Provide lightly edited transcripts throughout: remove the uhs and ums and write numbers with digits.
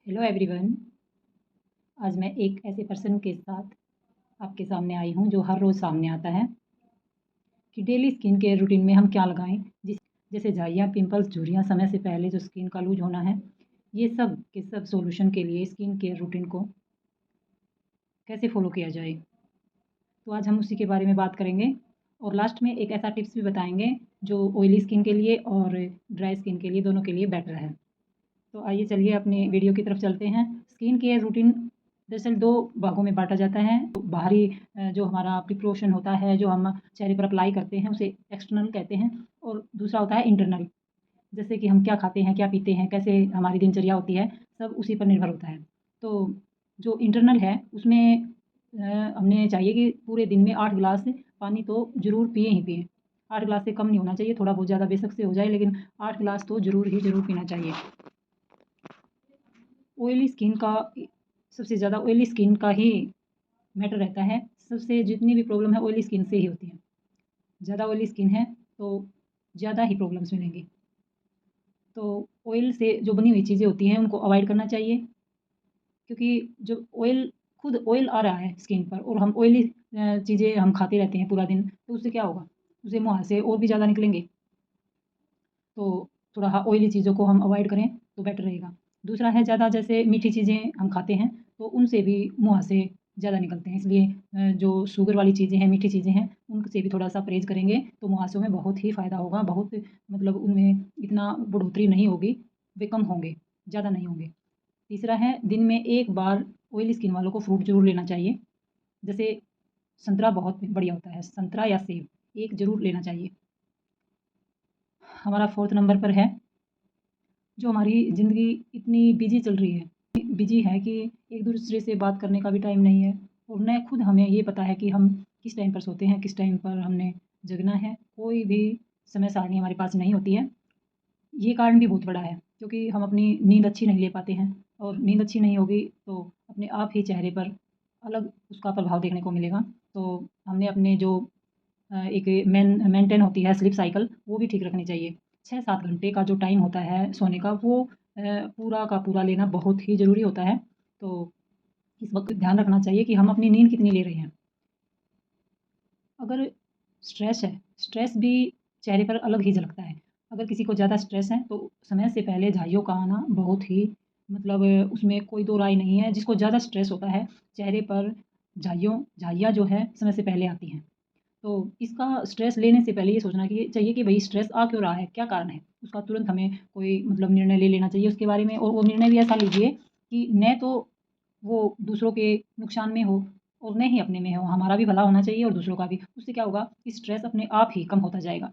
Hello everyone. आज मैं एक ऐसे पर्सन के साथ आपके सामने आई हूँ जो हर रोज़ सामने आता है कि डेली स्किन केयर रूटीन में हम क्या लगाएं। जैसे झाइयाँ, पिंपल्स, झुर्रियाँ, समय से पहले जो स्किन का लूज होना है, ये सब के सब सॉल्यूशन के लिए स्किन केयर रूटीन को कैसे फॉलो किया जाए। तो आज हम उसी के बारे में बात करेंगे और लास्ट में एक ऐसा टिप्स भी बताएंगे जो ऑयली स्किन के लिए और ड्राई स्किन के लिए, दोनों के लिए बेटर है। तो आइए चलिए अपने वीडियो की तरफ चलते हैं। स्किन केयर रूटीन दरअसल 2 भागों में बाँटा जाता है। तो बाहरी जो हमारा प्रिपरेशन होता है, जो हम चेहरे पर अप्लाई करते हैं, उसे एक्सटर्नल कहते हैं और दूसरा होता है इंटरनल। जैसे कि हम क्या खाते हैं, क्या पीते हैं, कैसे हमारी दिनचर्या होती है, सब उसी पर निर्भर होता है। तो जो इंटरनल है उसमें हमने चाहिए कि पूरे दिन में 8 गिलास पानी तो ज़रूर पिएँ ही पिएँ। 8 गिलास से कम नहीं होना चाहिए, थोड़ा बहुत ज़्यादा बेशक से हो जाए, लेकिन 8 गिलास तो ज़रूर ही ज़रूर पीना चाहिए। ऑयली स्किन का सबसे ज़्यादा ऑयली स्किन का ही मैटर रहता है। सबसे जितनी भी प्रॉब्लम है ऑयली स्किन से ही होती है। ज़्यादा ऑयली स्किन है तो ज़्यादा ही प्रॉब्लम्स मिलेंगी। तो ऑयल से जो बनी हुई चीज़ें होती हैं उनको अवॉइड करना चाहिए, क्योंकि जो ऑयल खुद ऑयल आ रहा है स्किन पर और हम ऑयली चीज़ें हम खाते रहते हैं पूरा दिन, तो उससे क्या होगा? उससे मुँह से और भी ज़्यादा निकलेंगे। तो थोड़ा ऑयली चीज़ों को हम अवॉइड करें तो बेटर रहेगा। दूसरा है ज़्यादा जैसे मीठी चीज़ें हम खाते हैं तो उनसे भी मुँह से ज़्यादा निकलते हैं, इसलिए जो शुगर वाली चीज़ें हैं, मीठी चीज़ें हैं, उनसे भी थोड़ा-सा परहेज़ करेंगे तो मुहासों में बहुत ही फ़ायदा होगा। बहुत मतलब उनमें इतना बढ़ोतरी नहीं होगी, वे कम होंगे, ज़्यादा नहीं होंगे। तीसरा है दिन में 1 बार ऑयली स्किन वालों को फ्रूट ज़रूर लेना चाहिए। जैसे संतरा बहुत बढ़िया होता है, संतरा या सेब, एक ज़रूर लेना चाहिए। हमारा 4th नंबर पर है, जो हमारी ज़िंदगी इतनी बिज़ी चल रही है, बिज़ी है कि एक-दूसरे से बात करने का भी टाइम नहीं है और न खुद हमें ये पता है कि हम किस टाइम पर सोते हैं, किस टाइम पर हमने जगना है, कोई भी समय सारणी हमारे पास नहीं होती है। ये कारण भी बहुत बड़ा है, क्योंकि हम अपनी नींद अच्छी नहीं ले पाते हैं और नींद अच्छी नहीं होगी तो अपने आप ही चेहरे पर अलग उसका प्रभाव देखने को मिलेगा। तो हमने अपने जो एक मेंटेन होती है स्लीप साइकिल, वो भी ठीक रखनी चाहिए। 6-7 घंटे का जो टाइम होता है सोने का, वो पूरा का पूरा लेना बहुत ही ज़रूरी होता है। तो इस वक़्त ध्यान रखना चाहिए कि हम अपनी नींद कितनी ले रहे हैं। अगर स्ट्रेस है, स्ट्रेस भी चेहरे पर अलग ही झलकता है। अगर किसी को ज़्यादा स्ट्रेस है तो समय से पहले झाइयों का आना बहुत ही मतलब उसमें कोई दो राय नहीं है। जिसको ज़्यादा स्ट्रेस होता है, चेहरे पर झाइयाँ जो है समय से पहले आती हैं। तो इसका स्ट्रेस लेने से पहले ये सोचना कि चाहिए कि भई स्ट्रेस आ क्यों रहा है? क्या कारण है? उसका तुरंत हमें कोई मतलब निर्णय ले लेना चाहिए उसके बारे में, और वो निर्णय भी ऐसा लीजिए कि न तो वो दूसरों के नुकसान में हो और न ही अपने में हो। हमारा भी भला होना चाहिए और दूसरों का भी। उससे क्या होगा कि स्ट्रेस अपने आप ही कम होता जाएगा।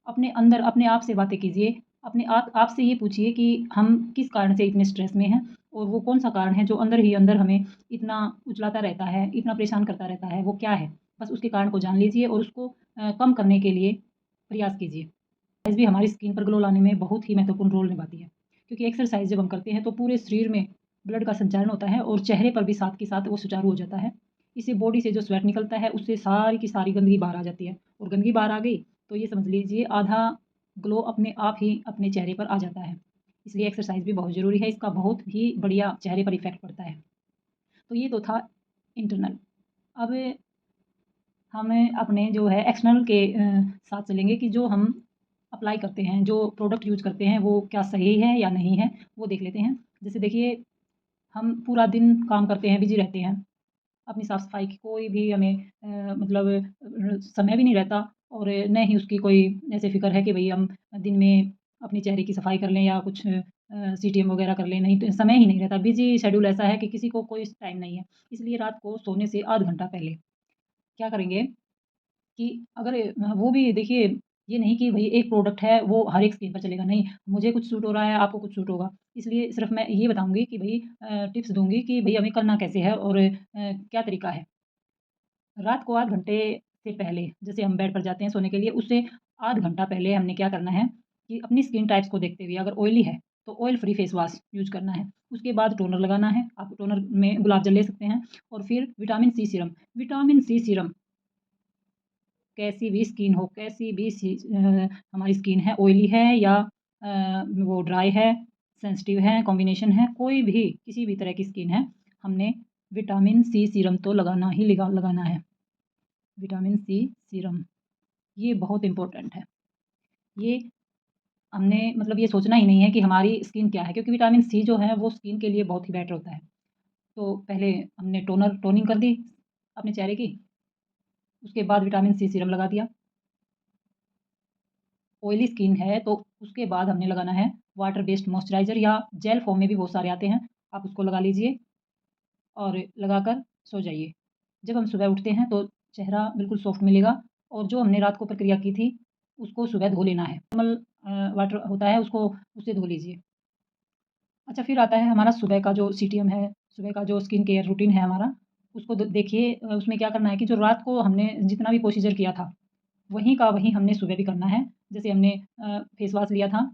अपने अंदर अपने आप से बातें कीजिए। अपने आप से ये पूछिए कि हम किस कारण से इतने स्ट्रेस में हैं और वो कौन-सा कारण है जो अंदर ही अंदर हमें इतना उचलाता रहता है, इतना परेशान करता रहता है, वो क्या है? बस उसके कारण को जान लीजिए और उसको कम करने के लिए प्रयास कीजिए। एक्सरसाइज़ भी हमारी स्किन पर ग्लो लाने में बहुत ही महत्वपूर्ण रोल निभाती है। क्योंकि एक्सरसाइज़ जब हम करते हैं तो पूरे शरीर में ब्लड का संचालन होता है और चेहरे पर भी साथ के साथ वो सुचारू हो जाता है। इससे बॉडी से जो स्वेट निकलता है उससे सारी की सारी गंदगी बाहर आ जाती है, और गंदगी बाहर आ गई तो ये समझ लीजिए आधा ग्लो अपने आप ही अपने चेहरे पर आ जाता है। इसलिए एक्सरसाइज़ भी बहुत ज़रूरी है, इसका बहुत ही बढ़िया चेहरे पर इफ़ेक्ट पड़ता है। तो ये तो था इंटरनल। अब हमें अपने जो है एक्सटर्नल के साथ चलेंगे कि जो हम अप्लाई करते हैं, जो प्रोडक्ट यूज़ करते हैं, वो क्या सही है या नहीं है, वो देख लेते हैं। जैसे देखिए, हम पूरा दिन काम करते हैं, बिज़ी रहते हैं, अपनी साफ-सफाई की कोई भी हमें मतलब समय भी नहीं रहता और न ही उसकी कोई ऐसे फ़िक्र है कि भई हम दिन में अपने चेहरे की सफाई कर लें या कुछ सीटीएम वगैरह कर लें, नहीं तो समय ही नहीं रहता। बिज़ी शेड्यूल ऐसा है कि किसी को कोई टाइम नहीं है। इसलिए रात को सोने से आध घंटा पहले क्या करेंगे कि अगर वो भी देखिए, ये नहीं कि भई एक प्रोडक्ट है वो हर एक स्किन पर चलेगा, नहीं, मुझे कुछ सूट हो रहा है, आपको कुछ सूट होगा। इसलिए सिर्फ़ मैं ये बताऊँगी कि भई टिप्स दूँगी कि भई हमें करना कैसे है और क्या तरीका है। रात को आध घंटे से पहले, जैसे हम बेड पर जाते हैं सोने के लिए, उससे आध घंटा पहले हमने क्या करना है कि अपनी स्किन टाइप्स को देखते हुए, अगर ऑयली है, तो oil free face wash use करना है। उसके बाद टोनर लगाना है, आप टोनर में गुलाब जल ले सकते हैं और फिर vitamin c serum. Vitamin c serum कैसी भी स्किन हो, कैसी भी हमारी स्किन है, ऑयली है या वो ड्राई है, सेंसिटिव है, कॉम्बिनेशन है, कोई भी किसी भी तरह की स्किन है, हमने विटामिन सी सीरम तो लगाना ही लगाना है। विटामिन सी सीरम ये बहुत इम्पोर्टेंट है। ये हमने मतलब ये सोचना ही नहीं है कि हमारी स्किन क्या है, क्योंकि विटामिन सी जो है वो स्किन के लिए बहुत ही बेटर होता है। तो पहले हमने टोनिंग कर दी अपने चेहरे की, उसके बाद विटामिन सी सीरम लगा दिया। ऑयली स्किन है तो उसके बाद हमने लगाना है वाटर बेस्ड मॉइस्चराइज़र, या जेल फॉर्म में भी बहुत सारे आते हैं, आप उसको लगा लीजिए और लगाकर सो जाइए। जब हम सुबह उठते हैं तो चेहरा बिल्कुल सॉफ्ट मिलेगा, और जो हमने रात को प्रक्रिया की थी उसको सुबह धो लेना है। नॉर्मल वाटर होता है उसको, उससे धो लीजिए। अच्छा, फिर आता है हमारा सुबह का जो सीटीएम है, सुबह का जो स्किन केयर रूटीन है हमारा, उसको देखिए। उसमें क्या करना है कि जो रात को हमने जितना भी प्रोसीजर किया था, वहीं का वहीं हमने सुबह भी करना है। जैसे हमने फेस वॉश लिया था,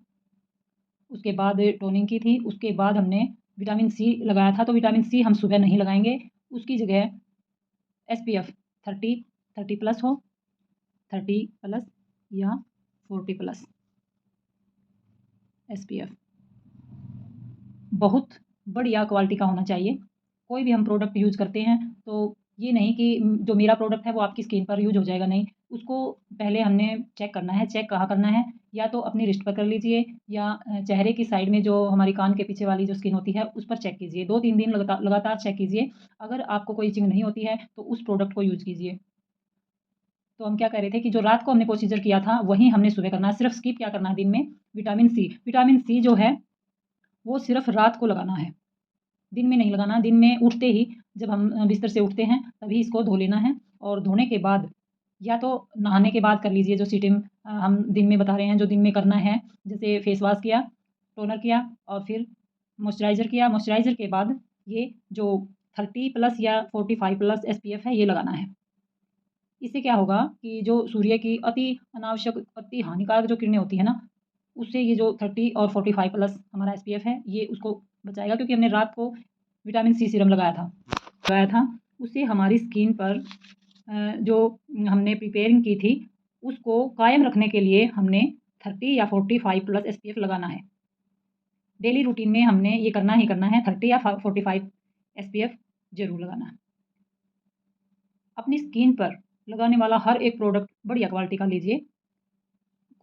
उसके बाद टोनिंग की थी, उसके बाद हमने विटामिन सी लगाया था, तो विटामिन सी हम सुबह नहीं लगाएँगे, उसकी जगह एसपीएफ 30 30 प्लस हो, 30 प्लस या 40 प्लस एसपीएफ बहुत बढ़िया क्वालिटी का होना चाहिए। कोई भी हम प्रोडक्ट यूज़ करते हैं तो ये नहीं कि जो मेरा प्रोडक्ट है वो आपकी स्किन पर यूज़ हो जाएगा, नहीं। उसको पहले हमने चेक करना है। चेक कहाँ करना है? या तो अपनी रिस्ट पर कर लीजिए, या चेहरे की साइड में जो हमारी कान के पीछे वाली जो स्किन होती है उस पर चेक कीजिए। 2-3 दिन लगातार चेक कीजिए। अगर आपको कोई इचिंग नहीं होती है तो उस प्रोडक्ट को यूज़ कीजिए। तो हम क्या कह रहे थे कि जो रात को हमने प्रोसीजर किया था वही हमने सुबह करना है। सिर्फ़ स्किप क्या करना है दिन में? Vitamin C. विटामिन सी जो है वो सिर्फ़ रात को लगाना है। दिन में नहीं लगाना। दिन में उठते ही जब हम बिस्तर से उठते हैं तभी इसको धो लेना है, और धोने के बाद या तो नहाने के बाद कर लीजिए, जो सीटिंग हम दिन में बता रहे हैं जो दिन में करना है। जैसे फेस वॉश किया, टोनर किया और फिर मॉइस्चराइज़र किया। मॉइस्चराइज़र के बाद ये जो 30 प्लस या 45 प्लस एसपीएफ है ये लगाना है। इससे क्या होगा कि जो सूर्य की अति अनावश्यक, अति हानिकारक जो किरणें होती हैं ना, उससे ये जो 30 और 45 प्लस हमारा एसपीएफ है ये उसको बचाएगा, क्योंकि हमने रात को विटामिन सी सीरम लगाया था। उससे हमारी स्किन पर जो हमने प्रिपेयरिंग की थी उसको कायम रखने के लिए हमने 30 या 45 प्लस एसपीएफ लगाना है। डेली रूटीन में हमने ये करना ही करना है। 30 या 45 एसपीएफ ज़रूर लगाना है। अपनी स्किन पर लगाने वाला हर एक प्रोडक्ट बढ़िया क्वालिटी का लीजिए।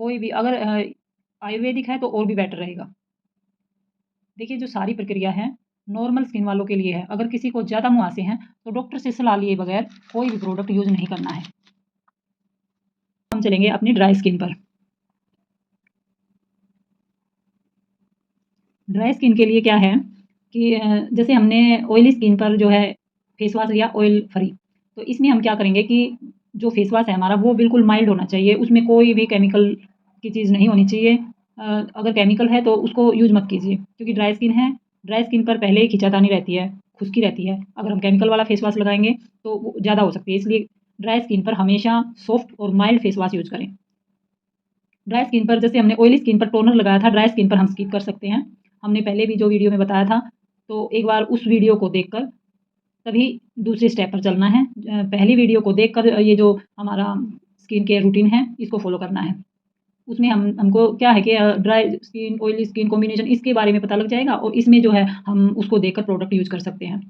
कोई भी अगर आयुर्वेदिक है तो और भी बेटर रहेगा। देखिए, जो सारी प्रक्रिया है नॉर्मल स्किन वालों के लिए है। अगर किसी को ज़्यादा मुहासे हैं तो डॉक्टर से सलाह लिए बगैर कोई भी प्रोडक्ट यूज़ नहीं करना है। हम चलेंगे अपनी ड्राई स्किन पर। ड्राई स्किन के लिए क्या है कि जैसे हमने ऑयली स्किन पर जो है फेस वॉश लिया ऑयल फ्री, तो इसमें हम क्या करेंगे कि जो फेस वॉश है हमारा वो बिल्कुल माइल्ड होना चाहिए। उसमें कोई भी केमिकल की चीज़ नहीं होनी चाहिए। अगर केमिकल है तो उसको यूज़ मत कीजिए, क्योंकि ड्राई स्किन है। ड्राई स्किन पर पहले ही खिंचातानी रहती है, खुश्की रहती है। अगर हम केमिकल वाला फेस वॉश लगाएँगे तो वो ज़्यादा हो सकती है। इसलिए ड्राई स्किन पर हमेशा सॉफ्ट और माइल्ड फेस वॉश यूज़ करें। ड्राई स्किन पर जैसे हमने ऑयली स्किन पर टोनर लगाया था, ड्राई स्किन पर हम स्किप कर सकते हैं। हमने पहले भी जो वीडियो में बताया था, तो एक बार उस वीडियो को देखकर तभी दूसरे स्टेप पर चलना है। पहली वीडियो को देखकर ये जो हमारा स्किन केयर रूटीन है इसको फ़ॉलो करना है। उसमें हमको क्या है कि dry skin, oily skin combination इसके बारे में पता लग जाएगा, और इसमें जो है हम उसको देखकर प्रोडक्ट यूज़ कर सकते हैं।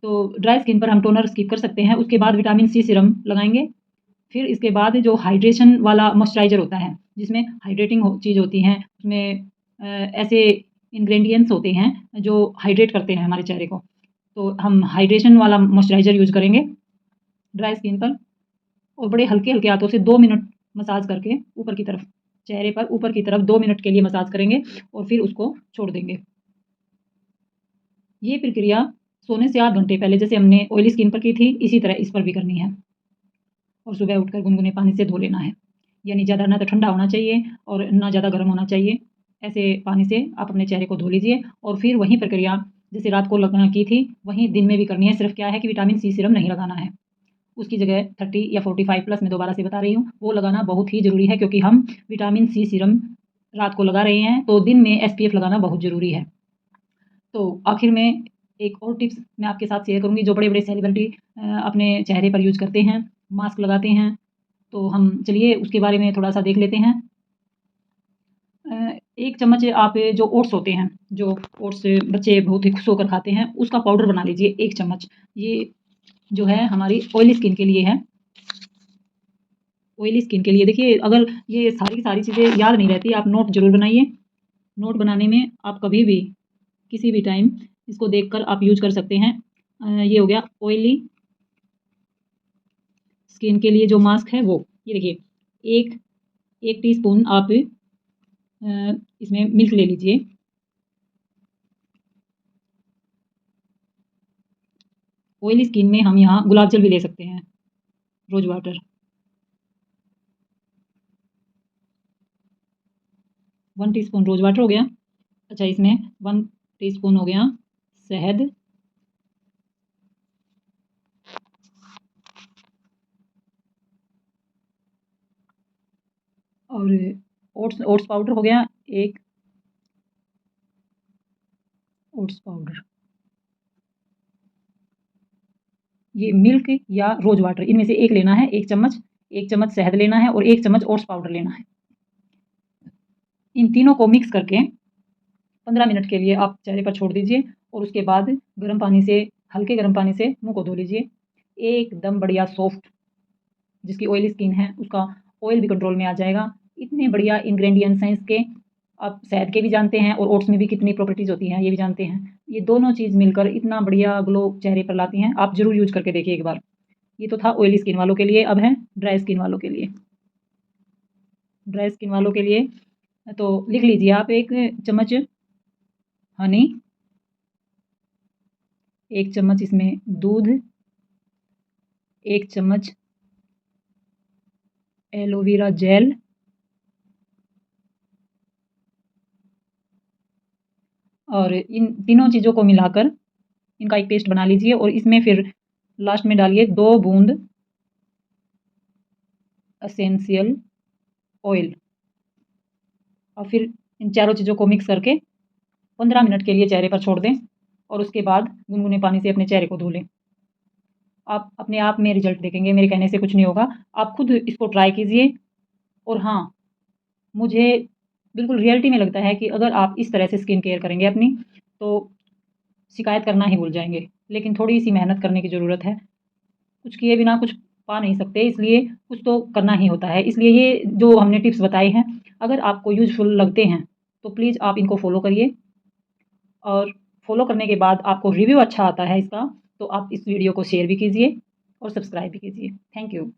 तो ड्राई स्किन पर हम टोनर स्किप कर सकते हैं। उसके बाद विटामिन सी सीरम लगाएँगे। फिर इसके बाद जो हाइड्रेशन वाला मॉइस्चराइज़र होता है, जिसमें हाइड्रेटिंग चीज़ होती हैं, उसमें ऐसे इंग्रेडिएंट्स होते हैं जो हाइड्रेट करते हैं हमारे चेहरे को। तो हम हाइड्रेशन वाला मॉइस्चराइज़र यूज़ करेंगे ड्राई स्किन पर, और बड़े हल्के-हल्के हाथों से 2 मिनट मसाज करके ऊपर की तरफ, चेहरे पर ऊपर की तरफ 2 मिनट के लिए मसाज करेंगे और फिर उसको छोड़ देंगे। ये प्रक्रिया सोने से 8 घंटे पहले, जैसे हमने ऑयली स्किन पर की थी, इसी तरह इस पर भी करनी है। और सुबह उठकर गुनगुने पानी से धो लेना है। यानी ज़्यादा ना तो ठंडा होना चाहिए और ना ज़्यादा गर्म होना चाहिए। ऐसे पानी से आप अपने चेहरे को धो लीजिए, और फिर वही प्रक्रिया जैसे रात को की थी, वहीं दिन में भी करनी है। सिर्फ़ क्या है कि विटामिन सी सीरम नहीं लगाना है। उसकी जगह 30 या 45 प्लस मैं दोबारा से बता रही हूँ, वो लगाना बहुत ही ज़रूरी है, क्योंकि हम विटामिन सी सीरम रात को लगा रहे हैं, तो दिन में एसपीएफ लगाना बहुत ज़रूरी है। तो आखिर में एक और टिप्स मैं आपके साथ शेयर करूँगी, जो बड़े-बड़े सेलिब्रिटी अपने चेहरे पर यूज़ करते हैं, मास्क लगाते हैं। तो हम चलिए उसके बारे में थोड़ा-सा देख लेते हैं। 1 चम्मच आप जो ओट्स होते हैं, जो ओट्स बच्चे बहुत ही खुश होकर खाते हैं, उसका पाउडर बना लीजिए 1 चम्मच। ये जो है हमारी ऑयली स्किन के लिए है। ऑयली स्किन के लिए देखिए, अगर ये सारी की सारी चीज़ें याद नहीं रहती, आप नोट ज़रूर बनाइए। नोट बनाने में आप कभी भी किसी भी टाइम इसको देखकर आप यूज़ कर सकते हैं। ये हो गया ऑयली स्किन के लिए जो मास्क है वो। ये देखिए, 1 टीस्पून आप इसमें मिल्क ले लीजिए। ऑयली स्किन में हम यहाँ गुलाब जल भी ले सकते हैं, rose water. 1 teaspoon rose water हो गया। अच्छा, इसमें 1 टीस्पून हो गया शहद। और ओट्स ओट्स पाउडर हो गया 1 ओट्स पाउडर। ये मिल्क या रोज़ वाटर, इनमें से एक लेना है, 1 चम्मच शहद लेना है और 1 चम्मच ओट्स पाउडर लेना है। इन तीनों को मिक्स करके 15 मिनट के लिए आप चेहरे पर छोड़ दीजिए और उसके बाद गर्म पानी से, हल्के गर्म पानी से मुँह को धो लीजिए। एकदम बढ़िया सॉफ्ट, जिसकी ऑयली स्किन है उसका ऑयल भी कंट्रोल में आ जाएगा। इतने बढ़िया इंग्रेडिएंट्स हैं इसके। आप शहद के भी जानते हैं और ओट्स में भी कितनी प्रॉपर्टीज़ होती हैं, ये भी जानते हैं। ये दोनों चीज़ मिलकर इतना बढ़िया ग्लो चेहरे पर लाती हैं। आप ज़रूर यूज़ करके देखिए एक बार। ये तो था ऑयली स्किन वालों के लिए, अब है ड्राई स्किन वालों के लिए। ड्राई स्किन वालों के लिए तो लिख लीजिए आप, 1 चम्मच हनी, 1 चम्मच इसमें दूध, 1 चम्मच एलोवेरा जेल और इन तीनों चीज़ों को मिलाकर इनका एक पेस्ट बना लीजिए और इसमें फिर लास्ट में डालिए 2 बूंद एसेंशियल ऑयल और फिर इन चारों चीज़ों को मिक्स करके 15 मिनट के लिए चेहरे पर छोड़ दें और उसके बाद गुनगुने पानी से अपने चेहरे को धो लें। आप अपने आप में रिजल्ट देखेंगे, मेरे कहने से कुछ नहीं होगा। आप खुद इसको ट्राई कीजिए और हाँ, मुझे बिल्कुल रियलिटी में लगता है कि अगर आप इस तरह से स्किन केयर करेंगे अपनी, तो शिकायत करना ही भूल जाएँगे। लेकिन थोड़ी-सी मेहनत करने की ज़रूरत है। कुछ किए बिना कुछ पा नहीं सकते, इसलिए कुछ तो करना ही होता है। इसलिए ये जो हमने टिप्स बताए हैं, अगर आपको यूज़फुल लगते हैं, तो प्लीज़ आप इनको फ़ॉलो करिए और फ़ॉलो करने के बाद आपको रिव्यू अच्छा आता है इसका, तो आप इस वीडियो को शेयर भी कीजिए और सब्सक्राइब भी कीजिए। Thank you.